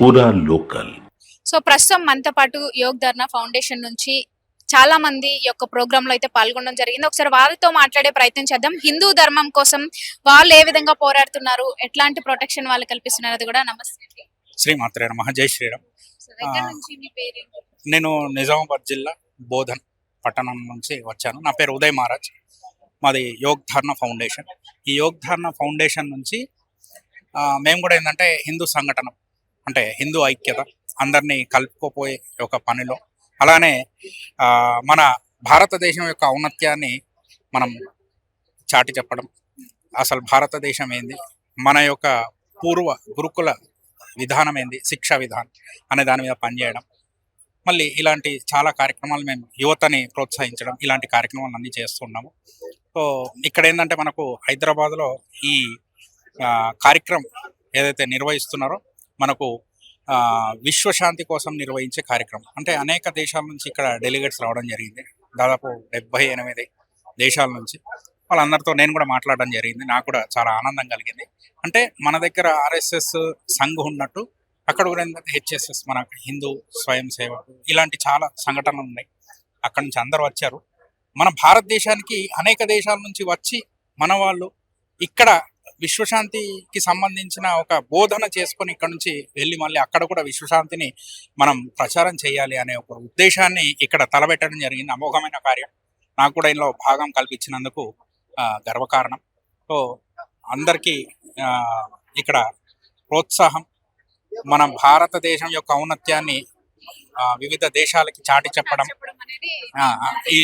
పూరా local. So ప్రస్తుతం మనతో పాటు యోగ్ ధర్నా ఫౌండేషన్ నుంచి చాలా మంది ఈ యొక్క ప్రోగ్రామ్ లో అయితే పాల్గొనడం జరిగింది. ఒకసారి వారితో మాట్లాడే ప్రయత్నం చేద్దాం. హిందూ ధర్మం కోసం వాళ్ళు ఏ విధంగా పోరాడుతున్నారు, ఎట్లాంటి ప్రొటెక్షన్ వాళ్ళు కల్పిస్తున్నారు అది కూడా. నమస్తే అండి. శ్రీమాత్రే నమః. జై శ్రీరామ్. సో దగ్గర నుంచి మీ పేరేంటి? నేను నిజామాబాద్ జిల్లా బోధన్ పట్టణం నుంచి వచ్చాను. నా పేరు ఉదయ్ మహారాజ్. మాది యోగ్ ధారణ ఫౌండేషన్. ఈ యోగ్ ధారణ ఫౌండేషన్ నుంచి మేము కూడా ఏంటంటే హిందూ సంఘటన అంటే హిందూ ఐక్యత అందరినీ కలుపుకోపోయే ఒక పనిలో, అలానే మన భారతదేశం యొక్క ఔన్నత్యాన్ని మనం చాటి చెప్పడం, అసలు భారతదేశం ఏంది, మన యొక్క పూర్వ గురుకుల విధానం ఏంది, శిక్షా విధానం అనే దాని మీద పనిచేయడం, మళ్ళీ ఇలాంటి చాలా కార్యక్రమాలు మేము యువతని ప్రోత్సహించడం, ఇలాంటి కార్యక్రమాలు అన్నీ చేస్తున్నాము. సో ఇక్కడ ఏంటంటే మనకు హైదరాబాద్లో ఈ కార్యక్రమం ఏదైతే నిర్వహిస్తున్నారో మనకు విశ్వశాంతి కోసం నిర్వహించే కార్యక్రమం. అంటే అనేక దేశాల నుంచి ఇక్కడ డెలిగేట్స్ రావడం జరిగింది. దాదాపు 78 దేశాల నుంచి. వాళ్ళందరితో నేను కూడా మాట్లాడడం జరిగింది. నాకు కూడా చాలా ఆనందం కలిగింది. అంటే మన దగ్గర ఆర్ఎస్ఎస్ సంఘ్ ఉన్నట్టు అక్కడ కూడా హెచ్ఎస్ఎస్ మన హిందూ స్వయం సేవకు ఇలాంటి చాలా సంఘటనలు ఉన్నాయి. అక్కడ నుంచి అందరూ వచ్చారు. మన భారతదేశానికి అనేక దేశాల నుంచి వచ్చి మన వాళ్ళు ఇక్కడ విశ్వశాంతికి సంబంధించిన ఒక బోధన చేసుకొని ఇక్కడ నుంచి వెళ్ళి మళ్ళీ అక్కడ కూడా విశ్వశాంతిని మనం ప్రచారం చేయాలి అనే ఒక ఉద్దేశాన్ని ఇక్కడ తలబెట్టడం జరిగింది. అమోఘమైన కార్యం. నాకు కూడా ఇందులో భాగం కల్పించినందుకు గర్వకారణం. సో అందరికీ ఇక్కడ ప్రోత్సాహం, మన భారతదేశం యొక్క ఔన్నత్యాన్ని వివిధ దేశాలకి చాటి చెప్పడం ఈ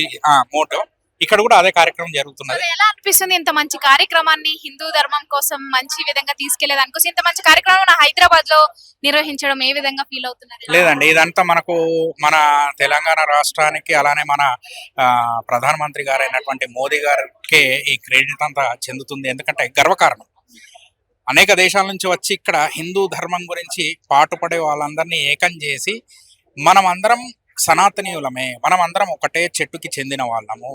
మోటో. ఇక్కడ కూడా అదే కార్యక్రమం జరుగుతున్నది. ఎలా అనిపిస్తుంది ఇంత మంచి కార్యక్రమాన్ని హిందూ ధర్మం కోసం మంచి విధంగా తీసుకెళ్లేదానికోసం ఇంత మంచి కార్యక్రమం హైదరాబాద్ లో నిర్వహించడం ఏ విధంగా ఫీల్ అవుతున్నారు? లేదండి, ఇదంతా మనకు మన తెలంగాణ రాష్ట్రానికి అలానే మన ప్రధానమంత్రి గారైనటువంటి మోదీ గారికి ఈ క్రెడిట్ అంతా చెందుతుంది. ఎందుకంటే గర్వకారణం. అనేక దేశాల నుంచి వచ్చి ఇక్కడ హిందూ ధర్మం గురించి పాటుపడే వాళ్ళందరినీ ఏకం చేసి మనం అందరం సనాతనీయులమే, మనం అందరం ఒకటే చెట్టుకి చెందిన వాళ్ళము,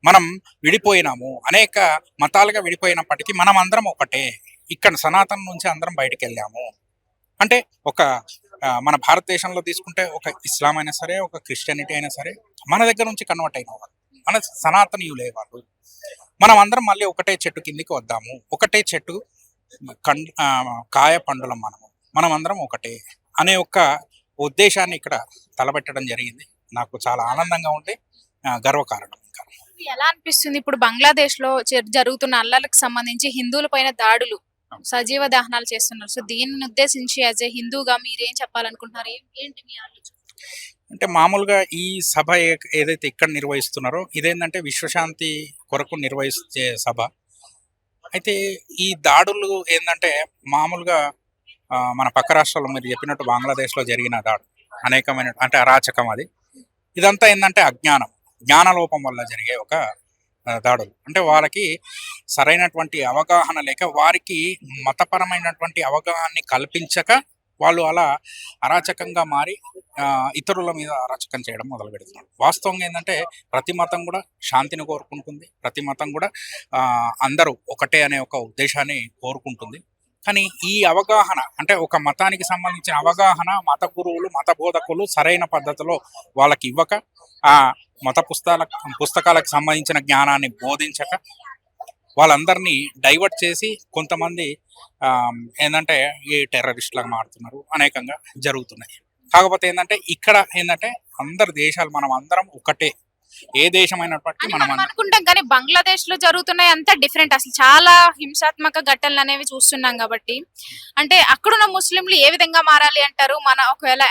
మనం విడిపోయినాము, అనేక మతాలుగా విడిపోయినప్పటికీ మనం అందరం ఒకటే, ఇక్కడ సనాతన నుంచి అందరం బయటకు వెళ్ళాము. అంటే ఒక మన భారతదేశంలో తీసుకుంటే ఒక ఇస్లాం అయినా సరే, ఒక క్రిస్టియానిటీ అయినా సరే మన దగ్గర నుంచి కన్వర్ట్ అయిన వాళ్ళు మన సనాతనీయులే వాళ్ళు. మనం అందరం మళ్ళీ ఒకటే చెట్టు కిందికి వద్దాము, ఒకటే చెట్టు కాయ పండులం మనం అందరం ఒకటే అనే ఒక ఉద్దేశాన్ని ఇక్కడ తలపెట్టడం జరిగింది. నాకు చాలా ఆనందంగా ఉంటే గర్వకారణం. ఇంకా ఎలా అనిపిస్తుంది ఇప్పుడు బంగ్లాదేశ్ లో జరుగుతున్న అల్లర్లకు సంబంధించి హిందువుల పైన దాడులు, సజీవ దహనాలు చేస్తున్నారు. సో దీన్ని ఉద్దేశించి యాజ్ ఏ హిందూగా మీరేం చెప్పాలనుకుంటున్నారు? ఏంటి మీ ఆలోచన? అంటే మామూలుగా ఈ సభ ఏదైతే ఇక్కడ నిర్వహిస్తున్నారో ఇదేంటంటే విశ్వశాంతి కొరకు నిర్వహించే సభ. అయితే ఈ దాడులు ఏంటంటే మామూలుగా మన పక్క రాష్ట్రాల్లో మీరు చెప్పినట్టు బంగ్లాదేశ్లో జరిగిన దాడు అనేకమైన అంటే అరాచకం. అది ఇదంతా ఏంటంటే జ్ఞానలోపం వల్ల జరిగే ఒక దాడులు. అంటే వాళ్ళకి సరైనటువంటి అవగాహన లేక, వారికి మతపరమైనటువంటి అవగాహనని కల్పించక వాళ్ళు అలా అరాచకంగా మారి ఇతరుల మీద అరాచకం చేయడం మొదలు పెడుతున్నారు. వాస్తవంగా ఏంటంటే ప్రతి మతం కూడా శాంతిని కోరుకుంటుంది, ప్రతి మతం కూడా అందరూ ఒకటే అనే ఒక ఉద్దేశాన్ని కోరుకుంటుంది. కానీ ఈ అవగాహన అంటే ఒక మతానికి సంబంధించిన అవగాహన మత గురువులు, మత బోధకులు సరైన పద్ధతిలో వాళ్ళకి ఇవ్వక, ఆ మత పుస్తకాలకు సంబంధించిన జ్ఞానాన్ని బోధించక వాళ్ళందరినీ డైవర్ట్ చేసి కొంతమంది ఏంటంటే ఈ టెర్రరిస్టులుగా మారుతున్నారు. అనేకంగా జరుగుతున్నాయి. కాకపోతే ఏంటంటే ఇక్కడ ఏంటంటే అందరు దేశాలు మనం అందరం ఒకటే, ఏ దేశమైనప్పటికీ మనం అనుకుంటాం. కానీ బంగ్లాదేశ్ లో జరుగుతున్నాయి అంతా డిఫరెంట్. అసలు చాలా హింసాత్మక ఘటనలు అనేవి చూస్తున్నాం. కాబట్టి అంటే అక్కడున్న ముస్లింలు ఏ విధంగా మారాలి అంటారు? ఒకవేళ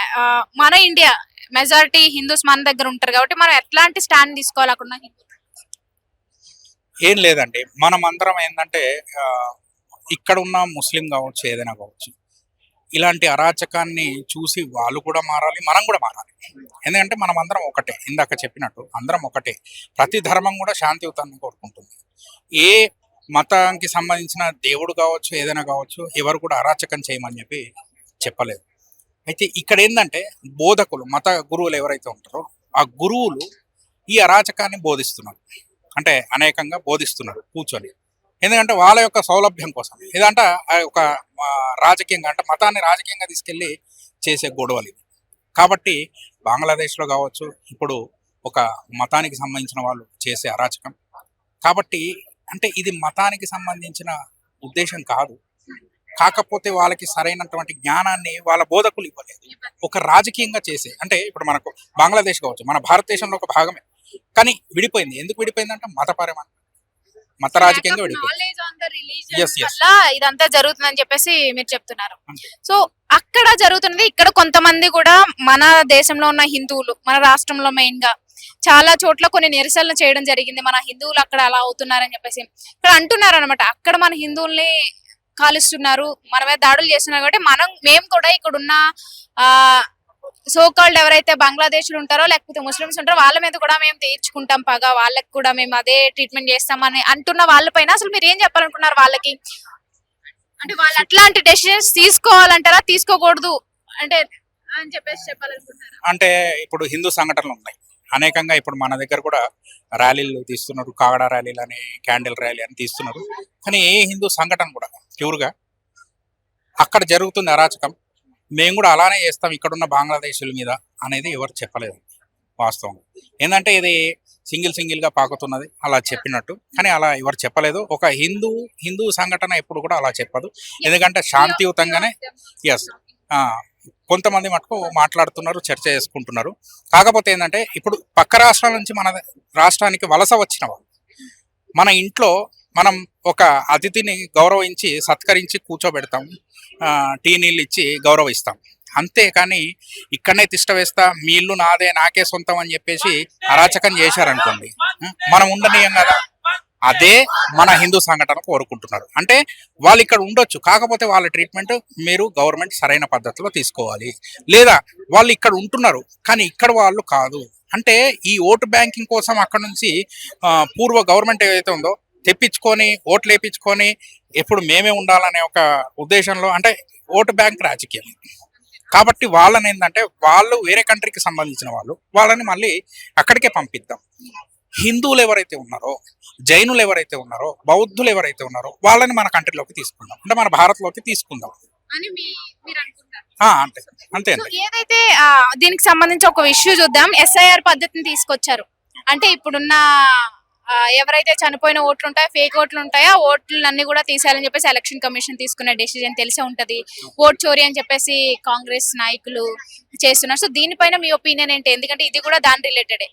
మన ఇండియా మెజారిటీ హిందూస్ మన దగ్గర ఉంటారు కాబట్టి మనం ఎట్లాంటి స్టాండ్ తీసుకోవాలి అక్కడ? ఏం లేదండి, మనం అందరం ఏంటంటే ఇక్కడ ఉన్న ముస్లిం కావచ్చు, ఏదైనా కావచ్చు, ఇలాంటి అరాచకాన్ని చూసి వాళ్ళు కూడా మారాలి, మనం కూడా మారాలి. ఎందుకంటే మనం అందరం ఒకటే. ఇందాక చెప్పినట్టు అందరం ఒకటే. ప్రతి ధర్మం కూడా శాంతియుతాన్ని కోరుకుంటుంది. ఏ మతానికి సంబంధించిన దేవుడు కావచ్చు, ఏదైనా కావచ్చు, ఎవరు కూడా అరాచకం చేయమని చెప్పలేదు. అయితే ఇక్కడ ఏంటంటే బోధకులు, మత గురువులు ఎవరైతే ఉంటారో ఆ గురువులు ఈ అరాచకాన్ని బోధిస్తున్నారు. అంటే అనేకంగా బోధిస్తున్నారు కూర్చొని. ఎందుకంటే వాళ్ళ యొక్క సౌలభ్యం కోసం. ఇదంటే ఒక రాజకీయంగా అంటే మతాన్ని రాజకీయంగా తీసుకెళ్లి చేసే గొడవలు ఇవి. కాబట్టి బంగ్లాదేశ్లో కావచ్చు, ఇప్పుడు ఒక మతానికి సంబంధించిన వాళ్ళు చేసే అరాచకం. కాబట్టి అంటే ఇది మతానికి సంబంధించిన ఉద్దేశం కాదు, కాకపోతే వాళ్ళకి సరైనటువంటి జ్ఞానాన్ని వాళ్ళ బోధకులు ఇవ్వలేదు. ఒక రాజకీయంగా చేసే, అంటే ఇప్పుడు మనకు బంగ్లాదేశ్ కావచ్చు, మన భారతదేశంలో ఒక భాగమే, కానీ విడిపోయింది. ఎందుకు విడిపోయిందంటే మతపరమైన, మత రాజకీయంగా విడిపోయింది. Yes, yes. వల్ల ఇదంతా జరుగుతుందని చెప్పేసి మీరు చెప్తున్నారు. సో అక్కడ జరుగుతున్నది, ఇక్కడ కొంతమంది కూడా మన దేశంలో ఉన్న హిందువులు, మన రాష్ట్రంలో మెయిన్ గా చాలా చోట్ల కొన్ని నిరసనలు చేయడం జరిగింది. మన హిందువులు అక్కడ అలా అవుతున్నారని చెప్పేసి ఇక్కడ అంటున్నారు అనమాట. అక్కడ మన హిందువుల్ని కాలుస్తున్నారు, మన మీద దాడులు చేస్తున్నారు. కాబట్టి మేము కూడా ఇక్కడున్న ఆ సోకాల్డ్ ఎవరైతే బంగ్లాదేశ్లు ఉంటారో లేకపోతే ముస్లిమ్స్ ఉంటారో వాళ్ళ మీద కూడా మేము తీర్చుకుంటాం పగ, వాళ్ళకి కూడా మేము అదే ట్రీట్మెంట్ చేస్తామని అంటున్న వాళ్ళపైన అసలు మీరు ఏం చెప్పాలనుకున్నారు వాళ్ళకి? అంటే వాళ్ళు అట్లాంటి డెసిషన్స్ తీసుకోవాలంటారా, తీసుకోకూడదు అంటే అని చెప్పేసి చెప్పాలనుకుంటున్నారు? అంటే ఇప్పుడు హిందూ సంఘటనలు ఉన్నాయి అనేకంగా. ఇప్పుడు మన దగ్గర కూడా ర్యాలీలు తీస్తున్నారు, కాగడా ర్యాలీలు అని, క్యాండిల్ ర్యాలీ అని తీస్తున్నారు. కానీ ఏ హిందూ సంఘటన కూడా ప్యూర్గా అక్కడ జరుగుతుంది అరాచకం, మేము కూడా అలానే చేస్తాం ఇక్కడున్న బంగ్లాదేశీల మీద అనేది ఎవరు చెప్పలేదు. వాస్తవం ఏంటంటే ఇది సింగిల్గా పాకుతున్నది అలా చెప్పినట్టు, కానీ అలా ఎవరు చెప్పలేదు. ఒక హిందూ సంఘటన ఎప్పుడు కూడా అలా చెప్పదు, ఎందుకంటే శాంతియుతంగానే. ఎస్, కొంతమంది మటుకు మాట్లాడుతున్నారు, చర్చ చేసుకుంటున్నారు. కాకపోతే ఏంటంటే ఇప్పుడు పక్క రాష్ట్రాల నుంచి మన రాష్ట్రానికి వలస వచ్చిన వాళ్ళు, మన ఇంట్లో మనం ఒక అతిథిని గౌరవించి సత్కరించి కూర్చోబెడతాం, టీ నీళ్ళు ఇచ్చి గౌరవిస్తాం. అంతేకాని ఇక్కడనే తిష్ట వేస్తా, మీ ఇల్లు నాదే, నాకే సొంతం అని చెప్పేసి అరాచకం చేశారనుకోండి, మనం ఉండనీయం కదా. అదే మన హిందూ సంఘటన కోరుకుంటున్నారు. అంటే వాళ్ళు ఇక్కడ ఉండొచ్చు, కాకపోతే వాళ్ళ ట్రీట్మెంట్ మీరు గవర్నమెంట్ సరైన పద్ధతిలో తీసుకోవాలి. లేదా వాళ్ళు ఇక్కడ ఉంటున్నారు కానీ ఇక్కడ వాళ్ళు కాదు అంటే ఈ ఓటు బ్యాంకింగ్ కోసం అక్కడ నుంచి పూర్వ గవర్నమెంట్ ఏదైతే ఉందో తెప్పించుకొని ఓట్లు వేయించుకొని ఎప్పుడు మేమే ఉండాలనే ఒక ఉద్దేశంలో, అంటే ఓటు బ్యాంక్ రాజకీయం. కాబట్టి వాళ్ళని ఏంటంటే వాళ్ళు వేరే కంట్రీకి సంబంధించిన వాళ్ళని మళ్ళీ అక్కడికే పంపిద్దాం. హిందువులు ఎవరైతే ఉన్నారో, జైనులు ఎవరైతే ఉన్నారో, బౌద్ధులు ఎవరైతే ఉన్నారో వాళ్ళని మన కంట్రీలోకి తీసుకుందాం, అంటే మన భారత్లోకి తీసుకుందాం అని మీరు అనుకుంటారు? అంతే అంతే అంతే. ఏదైతే దీనికి సంబంధించి ఒక ఇష్యూ చూద్దాం. ఎస్ఐఆర్ పద్ధతిని తీసుకొచ్చారు. అంటే ఇప్పుడున్న ఎవరైతే చనిపోయిన ఓట్లు ఉంటాయో, ఫేక్ ఓట్లు ఉంటాయో, ఆ ఓట్లు అన్ని కూడా తీసేయాలని చెప్పేసి ఎలక్షన్ కమిషన్ తీసుకునే డెసిజన్ తెలిసే ఉంటది. ఓట్ చోరీ అని చెప్పేసి కాంగ్రెస్ నాయకులు చేస్తున్నారు. సో దీనిపైన మీ ఒపీనియన్ ఏంటి? ఎందుకంటే ఇది కూడా దాని రిలేటెడే.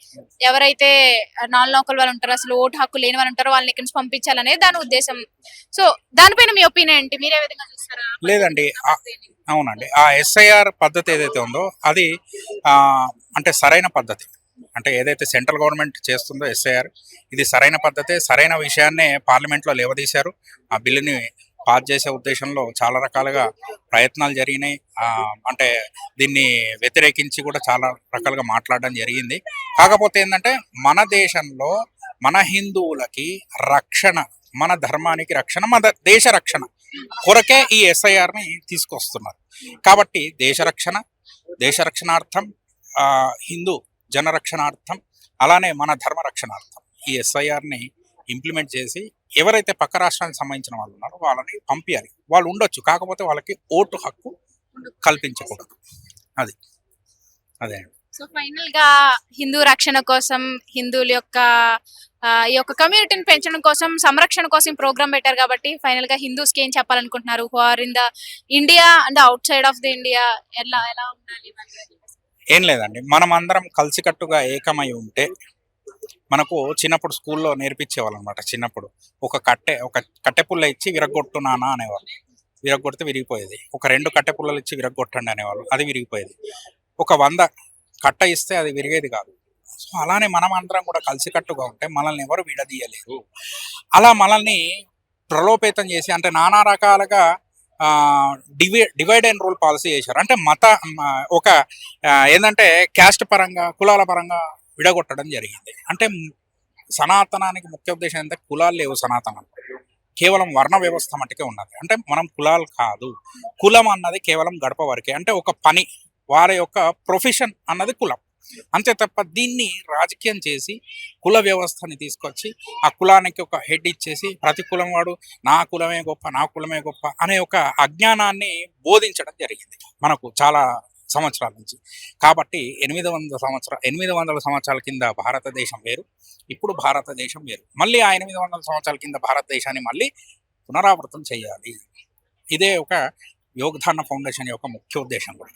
ఎవరైతే నాన్ లోకల్ వాళ్ళు ఉంటారో, అసలు ఓటు హక్కు లేని వాళ్ళు ఉంటారో వాళ్ళని ఇక్కడి నుంచి పంపించాలనేది దాని ఉద్దేశం. సో దానిపైన మీ ఒపీనియన్ ఏంటి? మీరు ఏ విధంగా చూస్తారా? లేదండి, అవునండి, ఆ ఎస్ఐఆర్ పద్ధతి ఏదైతే ఉందో అది అంటే సరైన పద్ధతి. అంటే ఏదైతే సెంట్రల్ గవర్నమెంట్ చేస్తుందో ఎస్ఐఆర్, ఇది సరైన పద్ధతే, సరైన విషయాన్నే పార్లమెంట్లో లేవదీశారు. ఆ బిల్లుని పాస్ చేసే ఉద్దేశంలో చాలా రకాలుగా ప్రయత్నాలు జరిగినాయి. అంటే దీన్ని వ్యతిరేకించి కూడా చాలా రకాలుగా మాట్లాడడం జరిగింది. కాకపోతే ఏంటంటే మన దేశంలో మన హిందువులకి రక్షణ, మన ధర్మానికి రక్షణ, మన దేశ రక్షణ కొరకే ఈ ఎస్ఐఆర్ని తీసుకొస్తున్నారు. కాబట్టి దేశ రక్షణార్థం, హిందూ జనరక్షణార్థం, అలానే మన ధర్మ రక్షణార్థం ఈ ఎస్ఐఆర్ని ఇంప్లిమెంట్ చేసి ఎవరైతే పక్క రాష్ట్రానికి సంబంధించిన వాళ్ళు ఉన్నారో వాళ్ళని పంపించాలి. వాళ్ళు ఉండొచ్చు, కాకపోతే వాళ్ళకి ఓటు హక్కు కల్పించకూడదు. అదే. సో ఫైనల్ గా హిందూ రక్షణ కోసం, హిందువుల యొక్క ఈ యొక్క కమ్యూనిటీని పెంచడం కోసం, సంరక్షణ కోసం ప్రోగ్రామ్ పెట్టారు. కాబట్టి ఫైనల్ గా హిందూస్ కి ఏం చెప్పాలనుకుంటున్నారు? Who are in the India and outside of the India, ఎలా ఉండాలి? ఏం లేదండి, మనం అందరం కలిసికట్టుగా ఏకమై ఉంటే, మనకు చిన్నప్పుడు స్కూల్లో నేర్పించేవాళ్ళు అనమాట. చిన్నప్పుడు ఒక కట్టె పుల్ల ఇచ్చి విరగొట్టు నాన్న అనేవాళ్ళు, విరగొడితే విరిగిపోయేది. ఒక 2 కట్టె పుల్లలు ఇచ్చి విరగొట్టండి అనేవాళ్ళు, అది విరిగిపోయేది. ఒక 100 కట్ట ఇస్తే అది విరిగేది కాదు. సో అలానే మనం అందరం కూడా కలిసికట్టుగా ఉంటే మనల్ని ఎవరు విడదీయలేరు. అలా మనల్ని ప్రలోభేతం చేసి, అంటే నానా రకాలుగా డివైడ్ అండ్ రూల్ పాలసీ చేశారు. అంటే ఒక ఏంటంటే క్యాస్ట్ పరంగా, కులాల పరంగా విడగొట్టడం జరిగింది. అంటే సనాతనానికి ముఖ్య ఉద్దేశం ఏంటంటే కులాలు లేవు సనాతనం, కేవలం వర్ణ వ్యవస్థ మట్టుకే ఉన్నది. అంటే మనం కులాలు కాదు, కులం అన్నది కేవలం గడప వరకే. అంటే ఒక పని, వారి యొక్క ప్రొఫెషన్ అన్నది కులం, అంతే తప్ప దీన్ని రాజకీయం చేసి కుల వ్యవస్థని తీసుకొచ్చి ఆ కులానికి ఒక హెడ్ ఇచ్చేసి ప్రతి కులం వాడు నా కులమే గొప్ప అనే ఒక అజ్ఞానాన్ని బోధించడం జరిగింది మనకు చాలా సంవత్సరాల నుంచి. కాబట్టి 800 సంవత్సరాల కింద భారతదేశం వేరు, ఇప్పుడు భారతదేశం వేరు. మళ్ళీ ఆ 800 సంవత్సరాల కింద భారతదేశాన్ని మళ్ళీ పునరావృతం చేయాలి. ఇదే ఒక యోగధారణ ఫౌండేషన్ యొక్క ముఖ్య ఉద్దేశం కూడా.